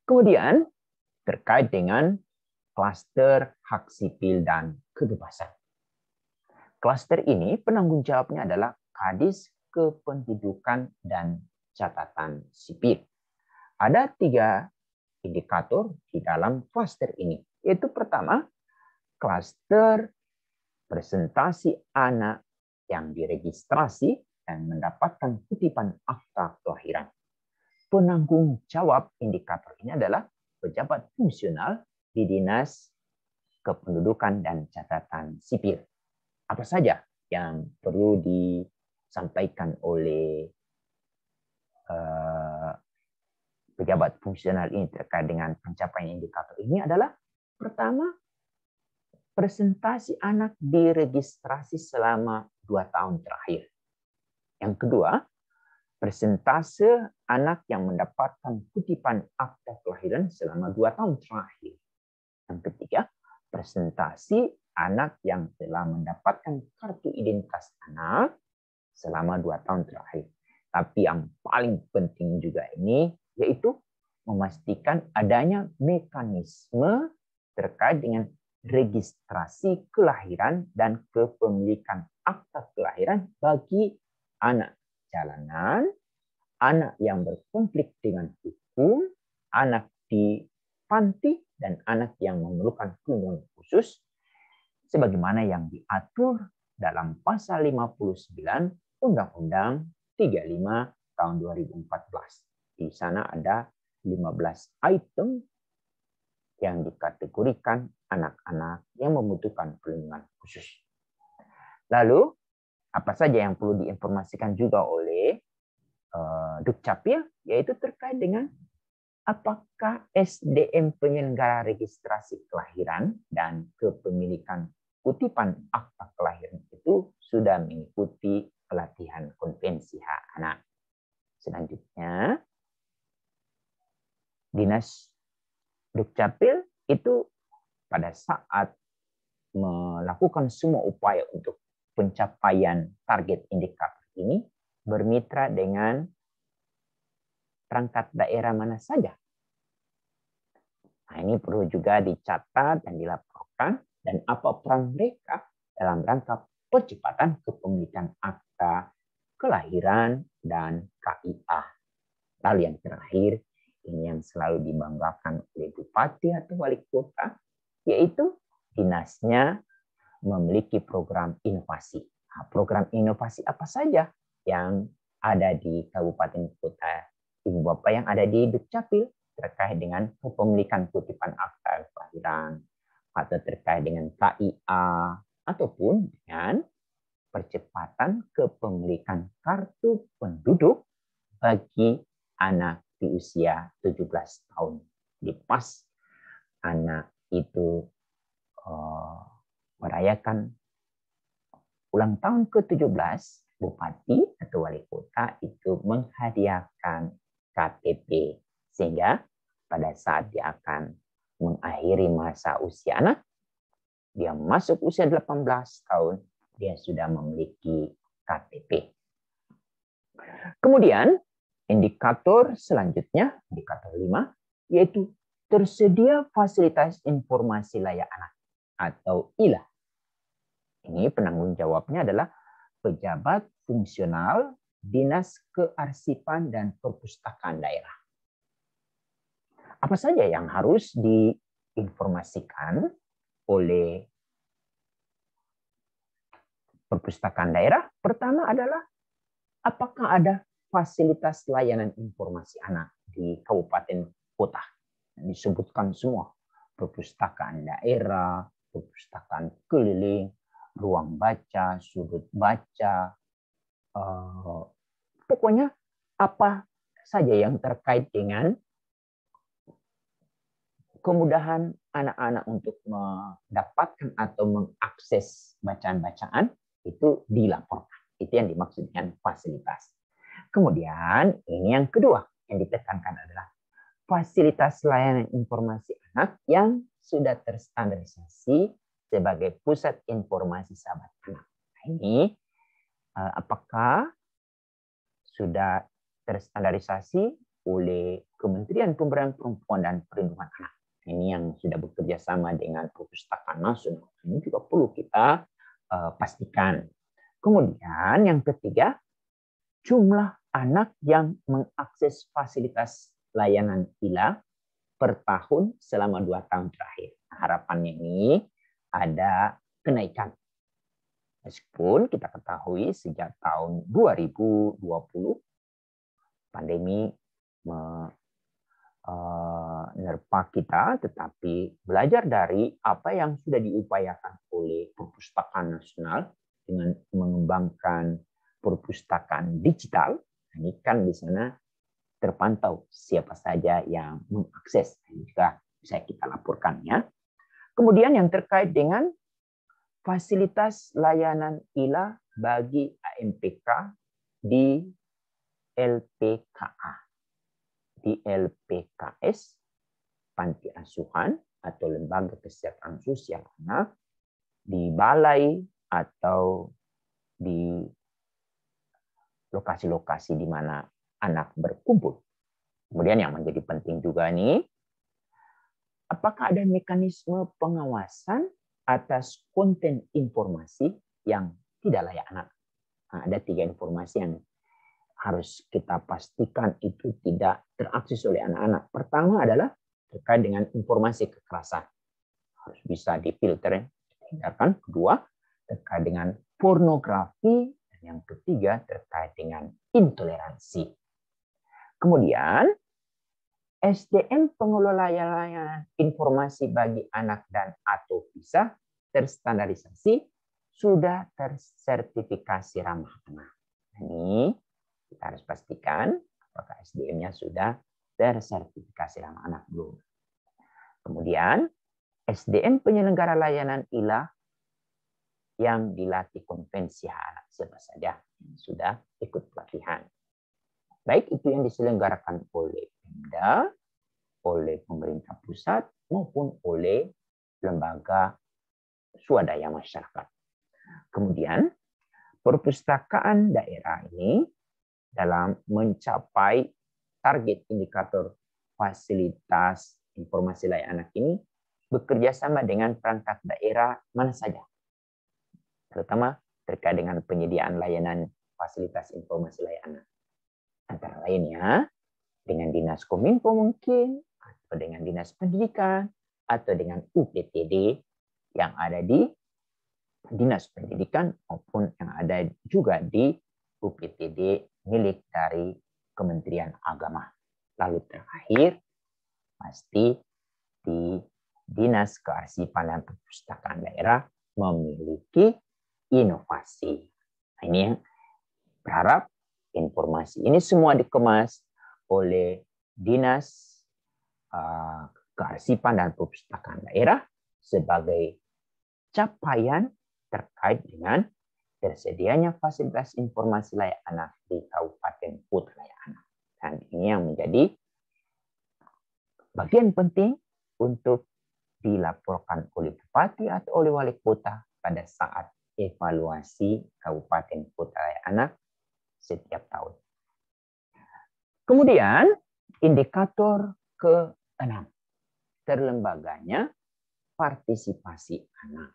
Kemudian terkait dengan klaster hak sipil dan kebebasan. Klaster ini penanggung jawabnya adalah Kadis Kependudukan dan Catatan Sipil. Ada 3 indikator di dalam klaster ini, yaitu pertama, klaster presentasi anak yang diregistrasi dan mendapatkan kutipan akta kelahiran. Penanggung jawab indikator ini adalah pejabat fungsional di Dinas Kependudukan dan Catatan Sipil. Apa saja yang perlu disampaikan oleh pejabat fungsional ini terkait dengan pencapaian indikator ini adalah pertama, presentasi anak diregistrasi selama 2 tahun terakhir. Yang kedua, persentase anak yang mendapatkan kutipan akta kelahiran selama 2 tahun terakhir. Yang ketiga, presentasi anak yang telah mendapatkan kartu identitas anak selama 2 tahun terakhir. Tapi yang paling penting juga ini yaitu memastikan adanya mekanisme terkait dengan registrasi kelahiran dan kepemilikan akta kelahiran bagi anak jalanan, anak yang berkonflik dengan hukum, anak di panti, dan anak yang memerlukan perlindungan khusus sebagaimana yang diatur dalam pasal 59 Undang-Undang 35 tahun 2014. Di sana ada 15 item yang dikategorikan anak-anak yang membutuhkan perlindungan khusus. Lalu, apa saja yang perlu diinformasikan juga oleh Dukcapil, yaitu terkait dengan apakah SDM penyelenggara registrasi kelahiran dan kepemilikan kutipan akta kelahiran itu sudah mengikuti pelatihan konvensi hak anak. Selanjutnya, Dinas Dukcapil itu pada saat melakukan semua upaya untuk pencapaian target indikator ini bermitra dengan perangkat daerah mana saja. Nah, ini perlu juga dicatat dan dilaporkan dan apa peran mereka dalam rangka percepatan kepemilikan akta kelahiran dan KIA. Lalu yang terakhir, ini yang selalu dibanggakan oleh bupati atau wali kota, yaitu dinasnya memiliki program inovasi. Nah, program inovasi apa saja yang ada di kabupaten kota Ibu Bapak yang ada di Dukcapil terkait dengan kepemilikan kutipan akta kelahiran atau terkait dengan KIA ataupun dengan percepatan kepemilikan kartu penduduk bagi anak di usia 17 tahun. Di pas anak itu merayakan ulang tahun ke-17, bupati atau wali kota itu menghadiahkan KTP. Sehingga pada saat dia akan mengakhiri masa usia anak, dia masuk usia 18 tahun, dia sudah memiliki KTP. Kemudian, indikator selanjutnya, indikator 5, yaitu tersedia fasilitas informasi layak anak atau ILA. Ini penanggung jawabnya adalah pejabat fungsional Dinas Kearsipan dan Perpustakaan Daerah. Apa saja yang harus diinformasikan oleh perpustakaan daerah? Pertama adalah apakah ada fasilitas layanan informasi anak di kabupaten kota. Disebutkan semua, perpustakaan daerah, perpustakaan keliling, ruang baca, sudut baca, pokoknya apa saja yang terkait dengan kemudahan anak-anak untuk mendapatkan atau mengakses bacaan-bacaan itu dilaporkan. Itu yang dimaksud dengan fasilitas. Kemudian ini yang kedua yang ditekankan adalah fasilitas layanan informasi anak yang sudah terstandarisasi sebagai pusat informasi sahabat anak. Nah, ini apakah sudah terstandarisasi oleh Kementerian Pemberdayaan Perempuan dan Perlindungan Anak. Ini yang sudah bekerja sama dengan Perpustakaan Nasional. Ini juga perlu kita pastikan. Kemudian yang ketiga, jumlah anak yang mengakses fasilitas layanan ILA per tahun selama 2 tahun terakhir. Harapannya ini ada kenaikan. Meskipun kita ketahui sejak tahun 2020 pandemi menerpa kita, tetapi belajar dari apa yang sudah diupayakan oleh Perpustakaan Nasional dengan mengembangkan perpustakaan digital, ini kan di sana terpantau siapa saja yang mengakses. Ini juga bisa kita laporkan ya. Kemudian yang terkait dengan fasilitas layanan ILA bagi AMPK di LPKA, di LPKS, panti asuhan atau lembaga kesejahteraan sosial anak, di balai atau di lokasi-lokasi di mana anak berkumpul. Kemudian yang menjadi penting juga nih, apakah ada mekanisme pengawasan atas konten informasi yang tidak layak anak? Nah, ada 3 informasi yang harus kita pastikan itu tidak terakses oleh anak-anak. Pertama adalah terkait dengan informasi kekerasan. Harus bisa difilter, dihindarkan. Kedua, terkait dengan pornografi. Dan yang ketiga, terkait dengan intoleransi. Kemudian, SDM pengelola layanan informasi bagi anak dan atau bisa terstandarisasi sudah tersertifikasi ramah anak. Ini kita harus pastikan apakah SDM-nya sudah tersertifikasi ramah anak belum. Kemudian SDM penyelenggara layanan ILA yang dilatih konvensi anak siapa saja yang sudah ikut pelatihan. Baik itu yang diselenggarakan oleh Pemda, oleh pemerintah pusat maupun oleh lembaga swadaya masyarakat. Kemudian perpustakaan daerah ini dalam mencapai target indikator fasilitas informasi layanan anak ini bekerja sama dengan perangkat daerah mana saja, terutama terkait dengan penyediaan layanan fasilitas informasi layanan anak. Antara lainnya dengan Dinas Kominfo mungkin, atau dengan Dinas Pendidikan, atau dengan UPTD yang ada di Dinas Pendidikan maupun yang ada juga di UPTD milik dari Kementerian Agama. Lalu terakhir, pasti di Dinas Kearsipan dan Perpustakaan Daerah memiliki inovasi. Nah, ini yang berharap informasi ini semua dikemas oleh Dinas Kearsipan dan Perpustakaan Daerah sebagai capaian terkait dengan tersedianya fasilitas informasi layak anak di Kabupaten Kuta layak anak. Dan ini yang menjadi bagian penting untuk dilaporkan oleh Bupati atau oleh Wali Kota pada saat evaluasi Kabupaten Kuta layak anak setiap tahun. Kemudian indikator ke-6, terlembaganya partisipasi anak.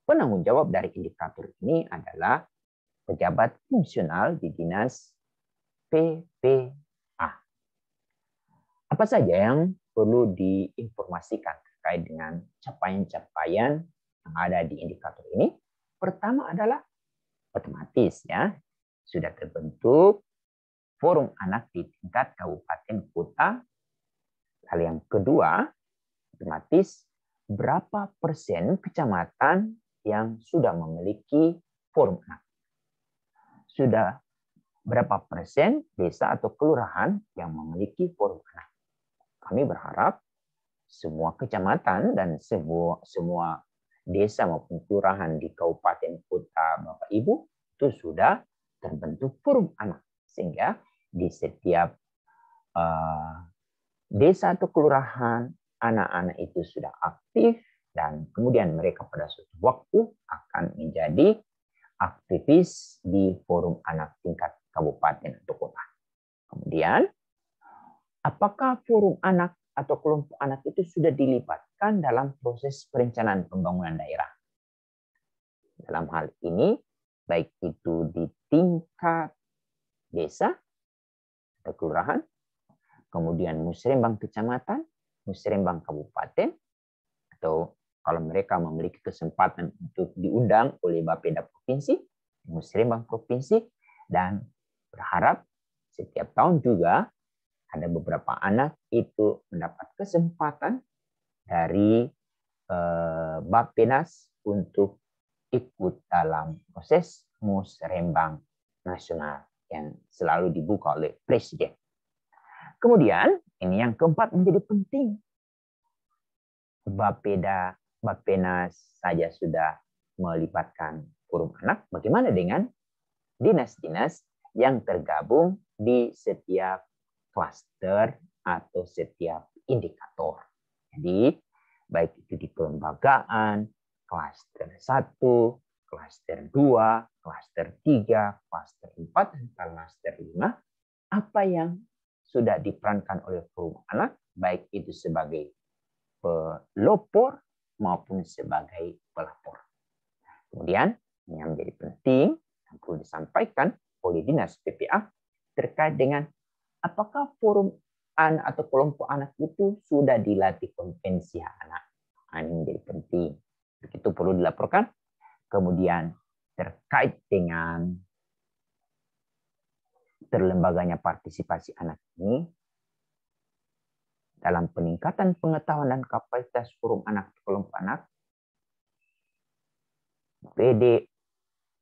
Penanggung jawab dari indikator ini adalah pejabat fungsional di Dinas PPA. Apa saja yang perlu diinformasikan terkait dengan capaian-capaian yang ada di indikator ini? Pertama adalah otomatis ya, sudah terbentuk forum anak di tingkat kabupaten kota. Lalu yang kedua, otomatis berapa persen kecamatan yang sudah memiliki forum anak. Sudah berapa persen desa atau kelurahan yang memiliki forum anak. Kami berharap semua kecamatan dan semua desa maupun kelurahan di kabupaten kota Bapak Ibu itu sudah terbentuk forum anak. Sehingga di setiap desa atau kelurahan anak-anak itu sudah aktif dan kemudian mereka pada suatu waktu akan menjadi aktivis di forum anak tingkat kabupaten atau kota. Kemudian, apakah forum anak atau kelompok anak itu sudah dilibatkan dalam proses perencanaan pembangunan daerah? Dalam hal ini, baik itu di tingkat desa atau kelurahan, kemudian musrembang kecamatan, musrembang kabupaten, atau kalau mereka memiliki kesempatan untuk diundang oleh Bapeda Provinsi, musrembang provinsi, dan berharap setiap tahun juga ada beberapa anak itu mendapat kesempatan dari Bappenas untuk ikut dalam proses musrembang nasional yang selalu dibuka oleh Presiden. Kemudian, ini yang keempat menjadi penting. Bappenas saja sudah melibatkan forum anak, bagaimana dengan dinas-dinas yang tergabung di setiap klaster atau setiap indikator. Jadi, baik itu di kelembagaan, klaster 1, klaster 2, klaster 3, klaster 4, dan klaster 5, apa yang sudah diperankan oleh forum anak, baik itu sebagai pelopor maupun sebagai pelapor. Kemudian, yang menjadi penting yang perlu disampaikan oleh Dinas PPA terkait dengan apakah forum anak atau kelompok anak itu sudah dilatih kompetensi anak. Ini menjadi penting. Begitu perlu dilaporkan. Kemudian terkait dengan terlembaganya partisipasi anak ini dalam peningkatan pengetahuan dan kapasitas forum anak atau kelompok anak, PD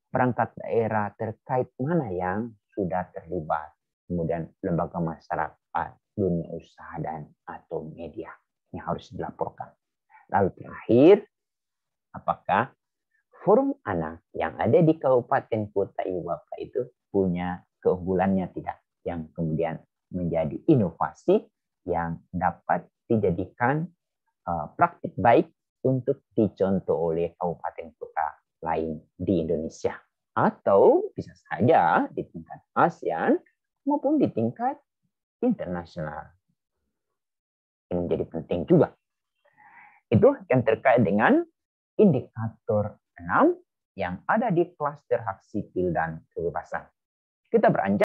perangkat daerah terkait mana yang sudah terlibat, kemudian lembaga masyarakat, dunia usaha, dan atau media yang harus dilaporkan. Lalu terakhir, apakah forum anak yang ada di kabupaten kota ibu bapak itu punya keunggulannya tidak, yang kemudian menjadi inovasi yang dapat dijadikan praktik baik untuk dicontoh oleh kabupaten kota lain di Indonesia. Atau bisa saja di tingkat ASEAN maupun di tingkat internasional. Ini menjadi penting juga. Itu yang terkait dengan indikator 6 yang ada di klaster hak sipil dan kebebasan. Kita beranjak